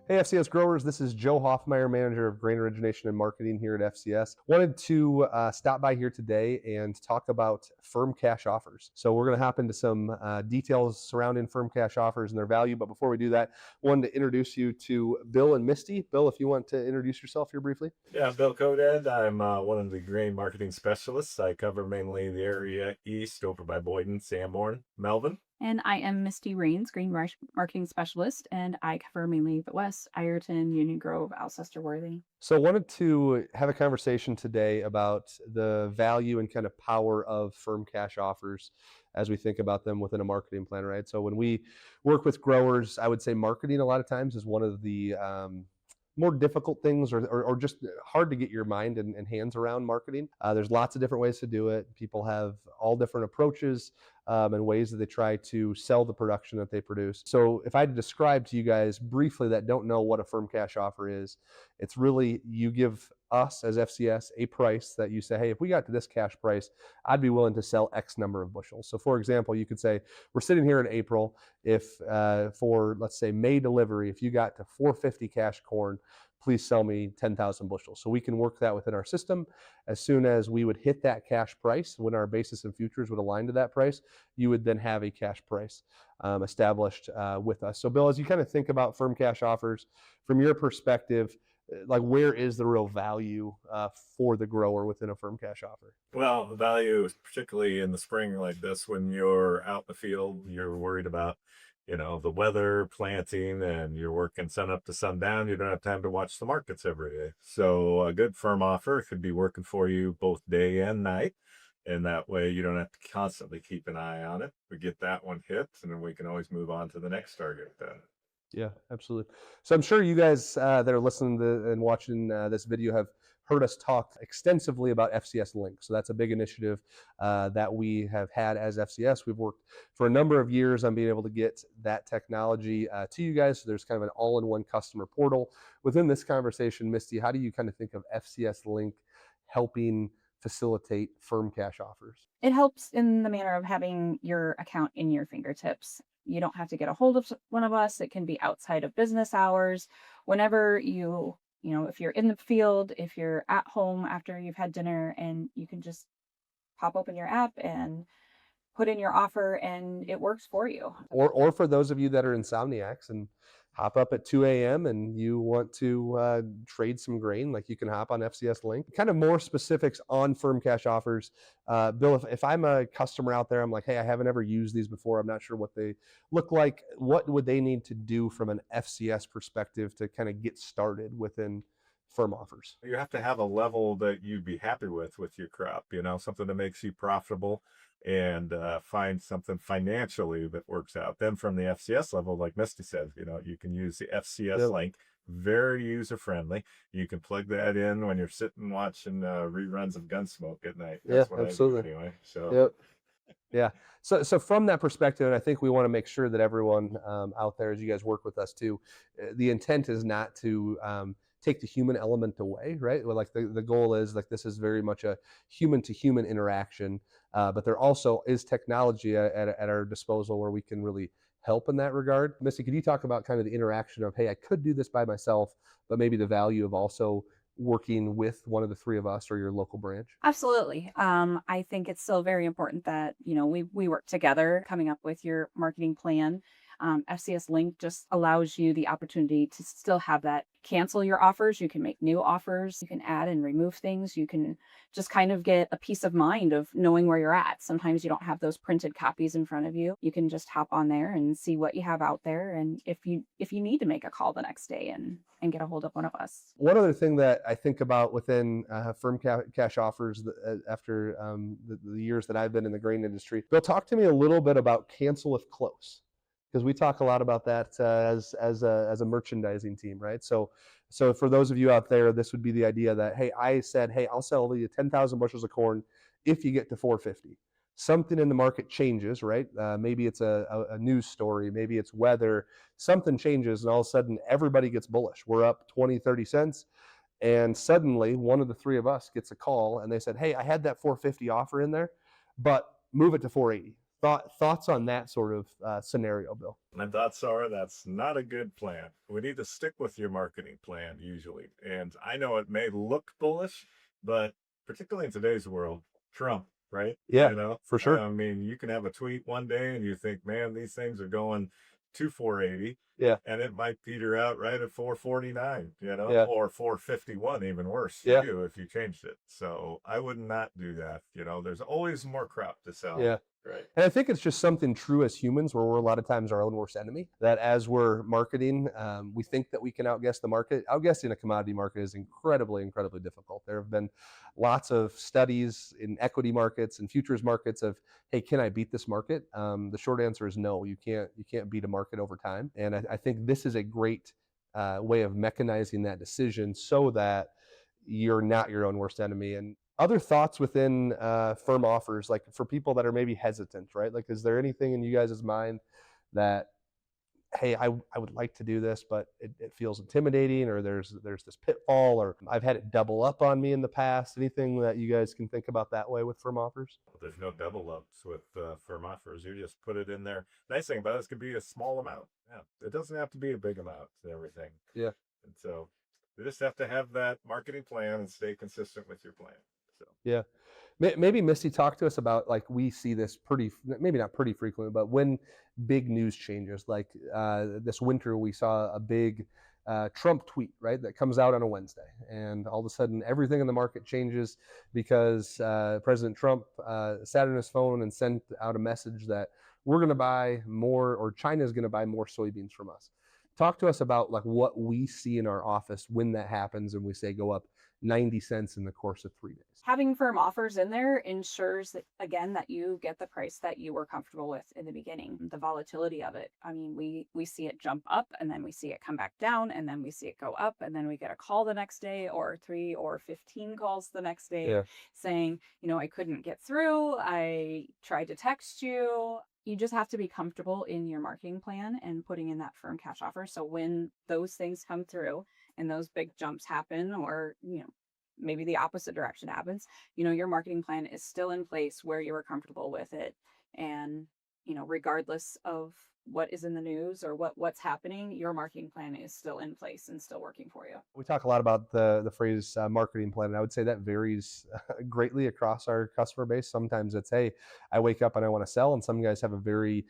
Hey FCS growers, this is Joe Hoffmeyer, manager of grain origination and marketing here at FCS. Wanted to stop by here today and talk about firm cash offers. So we're going to hop into some details surrounding firm cash offers and their value. But before we do that, wanted to introduce you to Bill and Misty. Bill, if you want to introduce yourself here briefly. Yeah, I'm Bill Codad. I'm one of the grain marketing specialists. I cover mainly the area east over by Boyden, Sanborn, Melvin. And I am Misty Rains, Marketing Specialist, and I cover mainly the West, Ireton, Union Grove, Alcester, Worthy. So wanted to have a conversation today about the value and kind of power of firm cash offers as we think about them within a marketing plan, right? So when we work with growers, I would say marketing a lot of times is one of the more difficult things or just hard to get your mind and hands around marketing. There's lots of different ways to do it. People have all different approaches and ways that they try to sell the production that they produce. So if I had to describe to you guys briefly that don't know what a firm cash offer is, it's really you give us as FCS a price that you say, hey, if we got to this cash price, I'd be willing to sell X number of bushels. So for example, you could say, we're sitting here in April, if for let's say May delivery, if you got to 450 cash corn, please sell me 10,000 bushels. So we can work that within our system. As soon as we would hit that cash price, when our basis and futures would align to that price, you would then have a cash price established with us. So Bill, as you kind of think about firm cash offers, from your perspective, like where is the real value for the grower within a firm cash offer? Well, the value, particularly in the spring like this, when you're out in the field, you're worried about, the weather, planting, and you're working sun up to sundown. You don't have time to watch the markets every day. So a good firm offer could be working for you both day and night. And that way you don't have to constantly keep an eye on it. We get that one hit, and then we can always move on to the next target then. Yeah, absolutely. So I'm sure you guys that are listening to and watching this video have heard us talk extensively about FCS LINK. So that's a big initiative that we have had as FCS. We've worked for a number of years on being able to get that technology to you guys. So there's kind of an all-in-one customer portal. Within this conversation, Misty, how do you kind of think of FCS LINK helping facilitate firm cash offers? It helps in the manner of having your account in your fingertips. You don't have to get a hold of one of us. It can be outside of business hours. Whenever if you're in the field, if you're at home after you've had dinner, and you can just pop open your app and put in your offer and it works for you. Or for those of you that are insomniacs and hop up at 2 a.m. and you want to trade some grain, like you can hop on FCS Link. Kind of more specifics on firm cash offers. Bill, if I'm a customer out there, I'm like, hey, I haven't ever used these before. I'm not sure what they look like. What would they need to do from an FCS perspective to kind of get started within firm offers? You have to have a level that you'd be happy with your crop, something that makes you profitable, and find something financially that works out. Then from the FCS level, like Misty said, you can use the FCS Yep. link, very user friendly. You can plug that in when you're sitting watching reruns of Gunsmoke at night. Yeah, That's what absolutely. I do anyway. So Yep. Yeah. So from that perspective, and I think we want to make sure that everyone out there, as you guys work with us too, the intent is not to take the human element away, right? Well, like the goal is like this is very much a human to human interaction, but there also is technology at our disposal where we can really help in that regard. Misty, could you talk about kind of the interaction of, hey, I could do this by myself, but maybe the value of also working with one of the three of us or your local branch? Absolutely. I think it's still very important that, we work together coming up with your marketing plan. FCS Link just allows you the opportunity to still have that cancel your offers. You can make new offers. You can add and remove things. You can just kind of get a peace of mind of knowing where you're at. Sometimes you don't have those printed copies in front of you. You can just hop on there and see what you have out there. And if you need to make a call the next day and get a hold of one of us. One other thing that I think about within firm cash offers after the years that I've been in the grain industry, Bill, talk to me a little bit about cancel if close, because we talk a lot about that as a merchandising team, right? So for those of you out there, this would be the idea that, hey, I said, hey, I'll sell you 10,000 bushels of corn if you get to 450. Something in the market changes, right? Maybe it's a news story, maybe it's weather, something changes, and all of a sudden everybody gets bullish. We're up 20, 30 cents. And suddenly one of the three of us gets a call and they said, hey, I had that 450 offer in there, but move it to 480. Thoughts on that sort of scenario, Bill? My thoughts are that's not a good plan. We need to stick with your marketing plan usually. And I know it may look bullish, but particularly in today's world, Trump, right? Yeah, You know, for sure. I mean, you can have a tweet one day and you think, man, these things are going to 480, Yeah, and it might peter out right at 449, yeah, or 451, even worse for yeah, you if you changed it. So I would not do that. There's always more crop to sell. yeah. Right. And I think it's just something true as humans where we're a lot of times our own worst enemy. That as we're marketing, we think that we can outguess the market. Outguessing a commodity market is incredibly, incredibly difficult. There have been lots of studies in equity markets and futures markets of, hey, can I beat this market? The short answer is no. You can't. You can't beat a market over time. And I think this is a great way of mechanizing that decision so that you're not your own worst enemy. And other thoughts within firm offers, like for people that are maybe hesitant, right? Like, is there anything in you guys' mind that, hey, I would like to do this, but it feels intimidating, or there's this pitfall, or I've had it double up on me in the past? Anything that you guys can think about that way with firm offers? There's no double ups with firm offers. You just put it in there. Nice thing about it is it could be a small amount. Yeah, it doesn't have to be a big amount and everything. Yeah, And so you just have to have that marketing plan and stay consistent with your plan. So yeah. Maybe Misty, talk to us about, like, we see this pretty, maybe not pretty frequently, but when big news changes, like this winter, we saw a big Trump tweet, right, that comes out on a Wednesday, and all of a sudden everything in the market changes because President Trump sat on his phone and sent out a message that we're going to buy more, or China is going to buy more soybeans from us. Talk to us about, like, what we see in our office when that happens and we say go up 90 cents in the course of 3 days. Having firm offers in there ensures that, again, that you get the price that you were comfortable with in the beginning. The volatility of it. I mean, we see it jump up, and then we see it come back down, and then we see it go up, and then we get a call the next day, or 3 or 15 calls the next day, Yeah. saying, I couldn't get through. I tried to text you. You just have to be comfortable in your marketing plan and putting in that firm cash offer. So when those things come through and those big jumps happen, or, maybe the opposite direction happens, your marketing plan is still in place where you were comfortable with it. And, regardless of what is in the news or what's happening, your marketing plan is still in place and still working for you. We talk a lot about the phrase marketing plan, and I would say that varies greatly across our customer base. Sometimes it's, hey, I wake up and I want to sell, and some guys have a very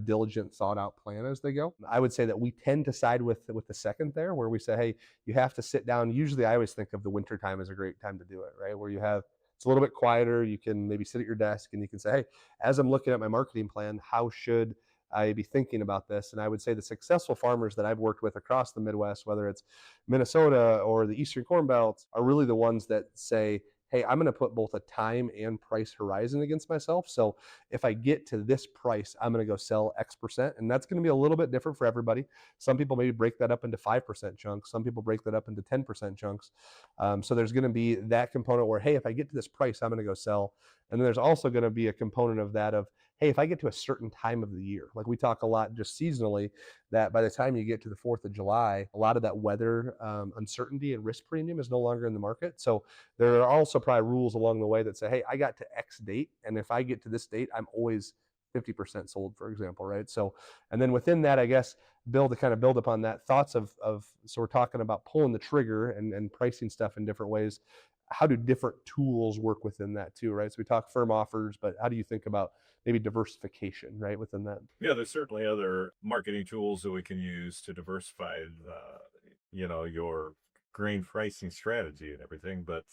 diligent, thought out plan as they go. I would say that we tend to side with the second there, where we say, hey, you have to sit down. Usually, I always think of the winter time as a great time to do it, right? Where it's a little bit quieter. You can maybe sit at your desk and you can say, hey, as I'm looking at my marketing plan, how should I be thinking about this? And I would say the successful farmers that I've worked with across the Midwest, whether it's Minnesota or the Eastern Corn Belt, are really the ones that say, hey, I'm going to put both a time and price horizon against myself. So if I get to this price, I'm going to go sell X%. And that's going to be a little bit different for everybody. Some people maybe break that up into 5% chunks. Some people break that up into 10% chunks. So there's going to be that component where, hey, if I get to this price, I'm going to go sell. And then there's also going to be a component of that of, hey, if I get to a certain time of the year, like we talk a lot just seasonally, that by the time you get to the 4th of July, a lot of that weather uncertainty and risk premium is no longer in the market. So there are also probably rules along the way that say, hey, I got to X date, and if I get to this date, I'm always 50% sold, for example, right? So, and then within that, I guess, Bill, to kind of build upon that, thoughts of so we're talking about pulling the trigger and pricing stuff in different ways. How do different tools work within that too, right? So we talk firm offers, but how do you think about maybe diversification, right, within that? yeah, there's certainly other marketing tools that we can use to diversify, your grain pricing strategy and everything. But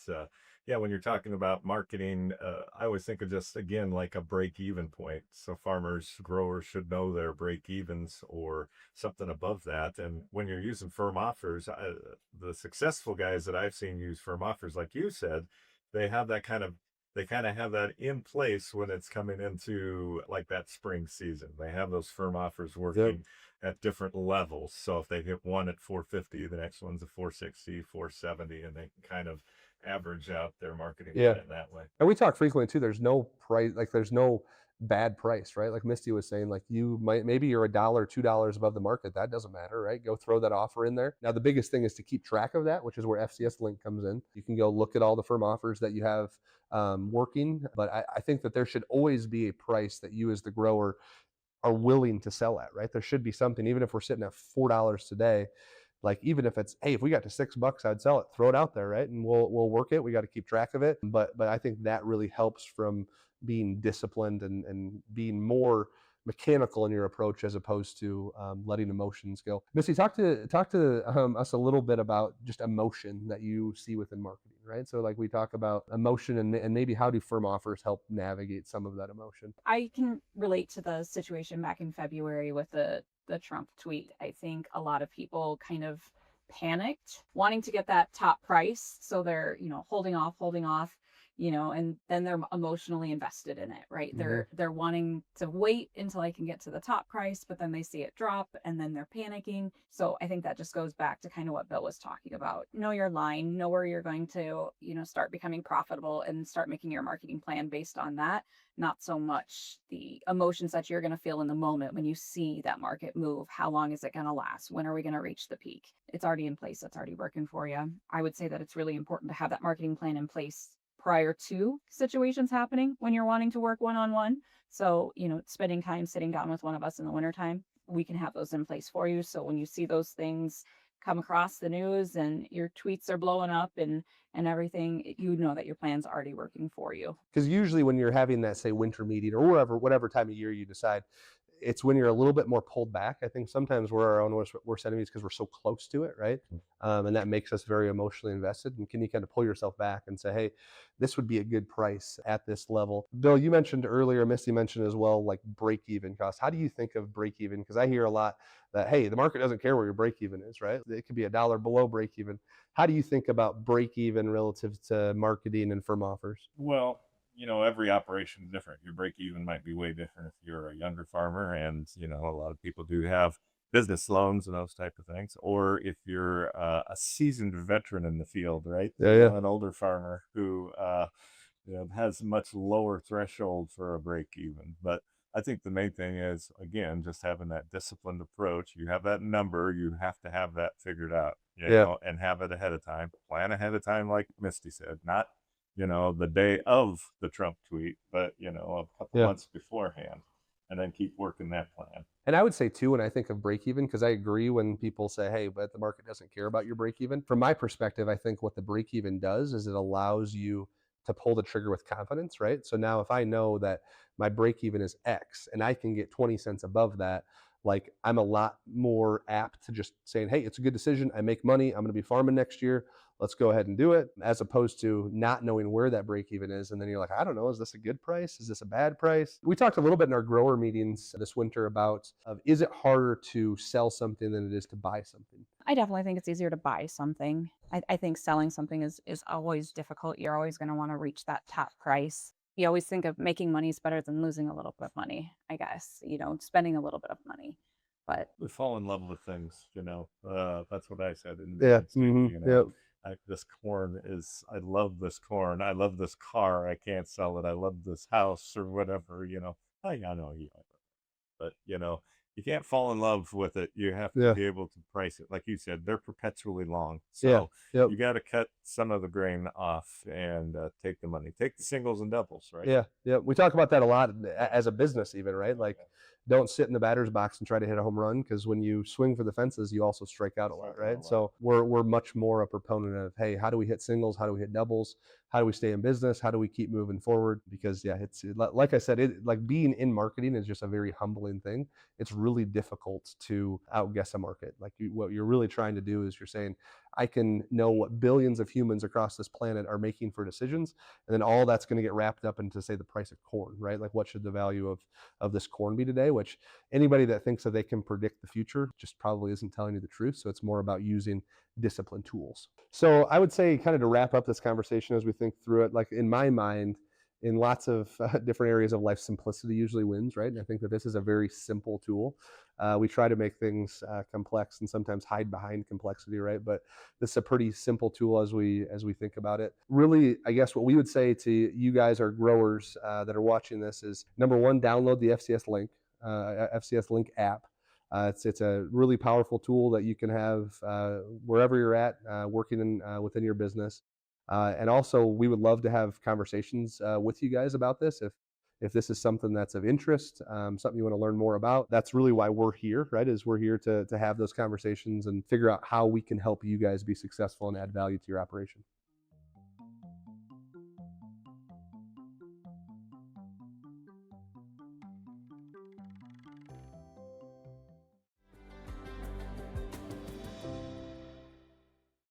yeah, when you're talking about marketing, I always think of just again like a break-even point. So growers should know their break-evens or something above that. And when you're using firm offers, the successful guys that I've seen use firm offers, like you said, they have that kind of they kind of have that in place when it's coming into like that spring season. They have those firm offers Yep. working at different levels. So if they hit one at 450, the next one's a 460, 470, and they can kind of average out their marketing Yeah. plan that way. And we talk frequently too. There's no price, like there's no bad price, right? Like Misty was saying, like maybe you're $1, $2 above the market. That doesn't matter, right? Go throw that offer in there. Now, the biggest thing is to keep track of that, which is where FCS Link comes in. You can go look at all the firm offers that you have working, but I think that there should always be a price that you as the grower are willing to sell at, right? There should be something, even if we're sitting at $4 today, like even if it's, hey, if we got to $6, I'd sell it, throw it out there, right? And we'll work it. We got to keep track of it. But I think that really helps from being disciplined and being more mechanical in your approach as opposed to letting emotions go. Missy, talk to us a little bit about just emotion that you see within marketing, right? So like we talk about emotion and maybe how do firm offers help navigate some of that emotion? I can relate to the situation back in February with the Trump tweet. I think a lot of people kind of panicked, wanting to get that top price. So they're, holding off, and then they're emotionally invested in it, right? Mm-hmm. They're wanting to wait until I can get to the top price, but then they see it drop and then they're panicking. So I think that just goes back to kind of what Bill was talking about. Know your line, know where you're going to, start becoming profitable and start making your marketing plan based on that. Not so much the emotions that you're going to feel in the moment when you see that market move. How long is it going to last? When are we going to reach the peak? It's already in place. It's already working for you. I would say that it's really important to have that marketing plan in place prior to situations happening when you're wanting to work one-on-one. So, spending time sitting down with one of us in the wintertime, we can have those in place for you. So when you see those things come across the news and your tweets are blowing up and everything, you know that your plan's already working for you. Because usually when you're having that, say, winter meeting or whatever time of year you decide, it's when you're a little bit more pulled back. I think sometimes we're our own worst enemies because we're so close to it, right? And that makes us very emotionally invested. And can you kind of pull yourself back and say, hey, this would be a good price at this level? Bill, you mentioned earlier, Misty mentioned as well, like break even cost. How do you think of break even? Because I hear a lot that, hey, the market doesn't care where your break even is, right? It could be $1 below break even. How do you think about break even relative to marketing and firm offers? Well, every operation is different. Your break even might be way different if you're a younger farmer, and a lot of people do have business loans and those type of things, or if you're a seasoned veteran in the field, right? Yeah. An older farmer who has much lower threshold for a break even. But I think the main thing is, again, just having that disciplined approach. You have that number, you have to have that figured out, and have it ahead of time. Plan ahead of time, like Misty said, not the day of the Trump tweet, but a couple months beforehand, and then keep working that plan. And I would say too, when I think of break even, because I agree when people say, hey, but the market doesn't care about your break even. From my perspective, I think what the break even does is it allows you to pull the trigger with confidence, right? So now if I know that my break even is X and I can get 20 cents above that, like I'm a lot more apt to just saying, hey, it's a good decision. I make money. I'm going to be farming next year. Let's go ahead and do it, as opposed to not knowing where that break even is. And then you're like, I don't know, is this a good price? Is this a bad price? We talked a little bit in our grower meetings this winter about is it harder to sell something than it is to buy something? I definitely think it's easier to buy something. I think selling something is always difficult. You're always going to want to reach that top price. You always think of making money is better than losing a little bit of money, I guess, spending a little bit of money. But we fall in love with things, that's what I said. This corn I love this corn. I love this car. I can't sell it. I love this house or whatever, I know you like it, but you can't fall in love with it. You have to be able to price it. Like you said, they're perpetually long. So you got to cut some of the grain off and take the money, take the singles and doubles, right? Yeah. We talk about that a lot as a business even, right? Like don't sit in the batter's box and try to hit a home run, because when you swing for the fences, you also strike out a lot, right? So we're much more a proponent of, hey, how do we hit singles? How do we hit doubles? How do we stay in business? How do we keep moving forward? Because it's like I said, like being in marketing is just a very humbling thing. It's really difficult to outguess a market. Like what you're really trying to do is you're saying, I can know what billions of humans across this planet are making for decisions, and then all that's going to get wrapped up into, say, the price of corn, right? Like what should the value of this corn be today? Which anybody that thinks that they can predict the future just probably isn't telling you the truth. So it's more about using disciplined tools. So I would say, kind of to wrap up this conversation as we think through it, like in my mind, in lots of different areas of life, simplicity usually wins, right? And I think that this is a very simple tool. We try to make things complex and sometimes hide behind complexity, right? But this is a pretty simple tool as we think about it. Really, I guess what we would say to you guys, our growers that are watching this, is number one, download the FCS Link, FCS Link app. It's a really powerful tool that you can have wherever you're at, working within your business. And also, we would love to have conversations with you guys about this. If this is something that's of interest, something you want to learn more about, that's really why we're here, right? Is we're here to have those conversations and figure out how we can help you guys be successful and add value to your operation.